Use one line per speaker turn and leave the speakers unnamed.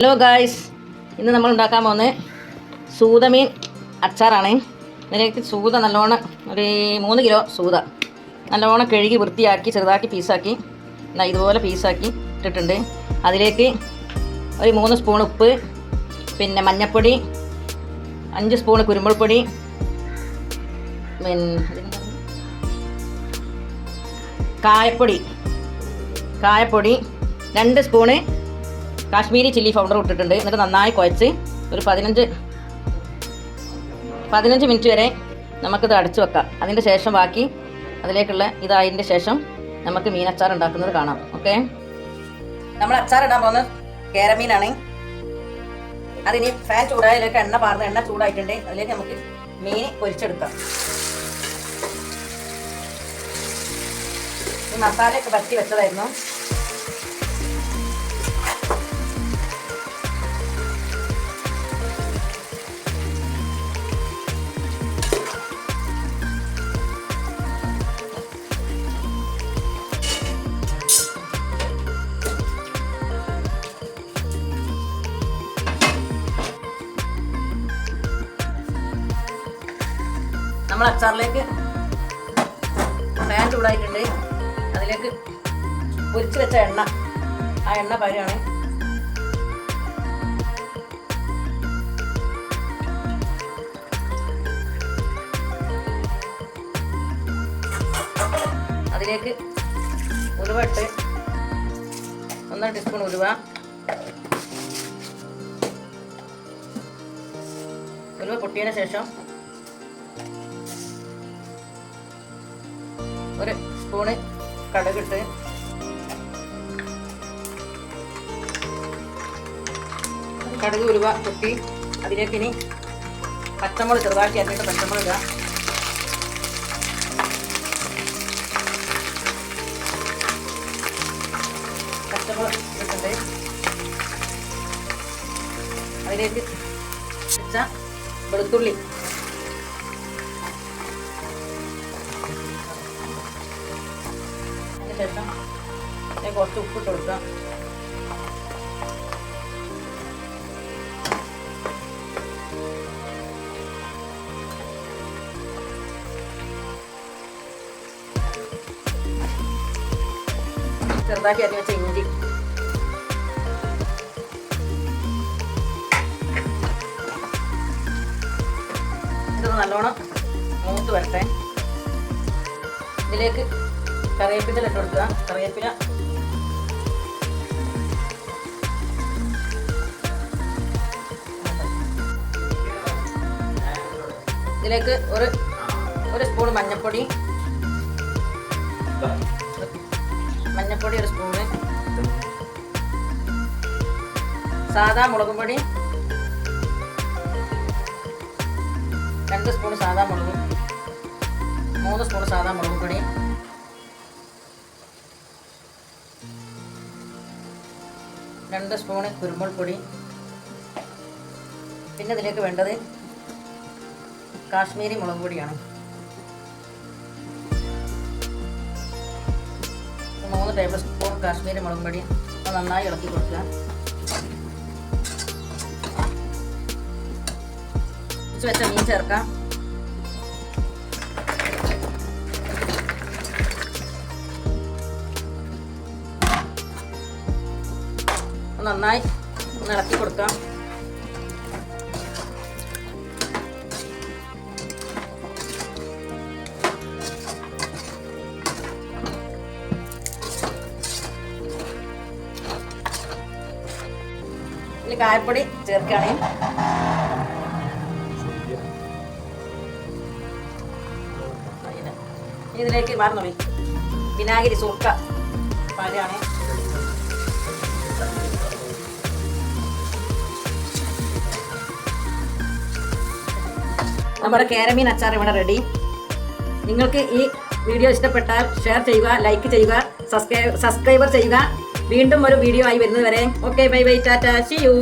Hello guys, ഇന്ന് നമ്മൾ ഉണ്ടാക്കാൻ പോകുന്നത് സൂതമീൻ അച്ചാറാണ്. ഇതിലേക്ക് സൂത നല്ലോണം ഒരു 3 കിലോ സൂത നല്ലോണം കഴുകി വൃത്തിയാക്കി ചെറുതാക്കി പീസാക്കി ഇതുപോലെ പീസാക്കി ഇട്ടിട്ടുണ്ട്. അതിലേക്ക് ഒരു 3 സ്പൂൺ ഉപ്പ്, പിന്നെ മഞ്ഞൾപ്പൊടി, 5 സ്പൂൺ കുരുമുളക് പൊടി, പിന്നെ കായപ്പൊടി 2 സ്പൂണ് കാശ്മീരി ചില്ലി പൗഡർ ഇട്ടിട്ടുണ്ട്. എന്നിട്ട് നന്നായി കുഴച്ച് ഒരു 15 മിനിറ്റ് വരെ നമുക്കിത് അടച്ചു വെക്കാം. അതിൻ്റെ ശേഷം ബാക്കി അതിലേക്കുള്ള ഇതായതിൻ്റെ ശേഷം നമുക്ക് മീനച്ചാർ ഉണ്ടാക്കുന്നത് കാണാം. ഓക്കെ, നമ്മൾ അച്ചാർ ഇടാൻ പോകുന്നത് കേരമീനാണ്. അതിന് ഫാൻ ചൂടായതിലേക്ക് എണ്ണ പാർന്ന് എണ്ണ ചൂടായിട്ടുണ്ട്. അതിലേക്ക് നമുക്ക് മീൻ പൊരിച്ചെടുക്കാം. ഈ മസാലയൊക്കെ പറ്റി വെച്ചതായിരുന്നു. നമ്മൾ അച്ചാറിലേക്ക് പാൻ ചൂടായിട്ടുണ്ട്. അതിലേക്ക് പൊരിച്ച് വെച്ച എണ്ണ, ആ എണ്ണ പാരുകയാണ്. അതിലേക്ക് ഉലുവ ഇട്ട് 1 ടീസ്പൂൺ ഉലുവ പൊട്ടിയതിന് ശേഷം 1 സ്പൂണ് കടുകിട്ട് കടുക് ഉലുവ പൊട്ടി അതിലേക്ക് ഇനി പച്ചമുളക് ചെറുതാക്കി അരിഞ്ഞിട്ട് പച്ചമുളക് ഇടുക. പച്ചമുളക് ഇട്ടിട്ടുണ്ട്. അതിലേക്ക് വെച്ച വെളുത്തുള്ളി, ശേഷം കുറച്ച് ഉപ്പിട്ട് കൊടുക്കുക. ചെറുതാക്കി അരിഞ്ഞ് വെച്ച ഇഞ്ചി, ഇത് നല്ലോണം മൂത്ത് വരട്ടെ. ഇതിലേക്ക് കറിവേപ്പില ഇട്ട് കൊടുക്കുക. കറിവേപ്പില ഇതിലേക്ക് ഒരു സ്പൂൺ മഞ്ഞൾപ്പൊടി 1 സ്പൂണ്, സാദാ മുളകും പൊടി 2 സ്പൂൺ സാദാ മുളകും, 3 സ്പൂൺ സാദാ മുളകും പൊടി, 2 സ്പൂണ് കുരുമുളക് പൊടി. പിന്നെ ഇതിലേക്ക് വേണ്ടത് കാശ്മീരി മുളക് പൊടിയാണ്. 3 ടേബിൾ സ്പൂൺ കാശ്മീരി മുളക് പൊടി. അത് നന്നായി ഇളക്കി കൊടുക്കുക. വെച്ച മീൻ ചേർക്കാം. നന്നായി ഇളക്കി കൊടുക്കാം. ഇതിൽ കായപ്പൊടി ചേർക്കുകയാണ്. ഇതിലേക്ക് മറന്നു വിനാഗിരി സുർക്ക പാലാണ്. നമ്മുടെ കേരമീൻ അച്ചാർ ഇവിടെ റെഡി. നിങ്ങൾക്ക് ഈ വീഡിയോ ഇഷ്ടപ്പെട്ടാൽ ഷെയർ ചെയ്യുക, ലൈക്ക് ചെയ്യുക, സബ്സ്ക്രൈബർ ചെയ്യുക. വീണ്ടും ഒരു വീഡിയോ ആയി വരുന്നത് വരെ okay, bye bye, tata, see U.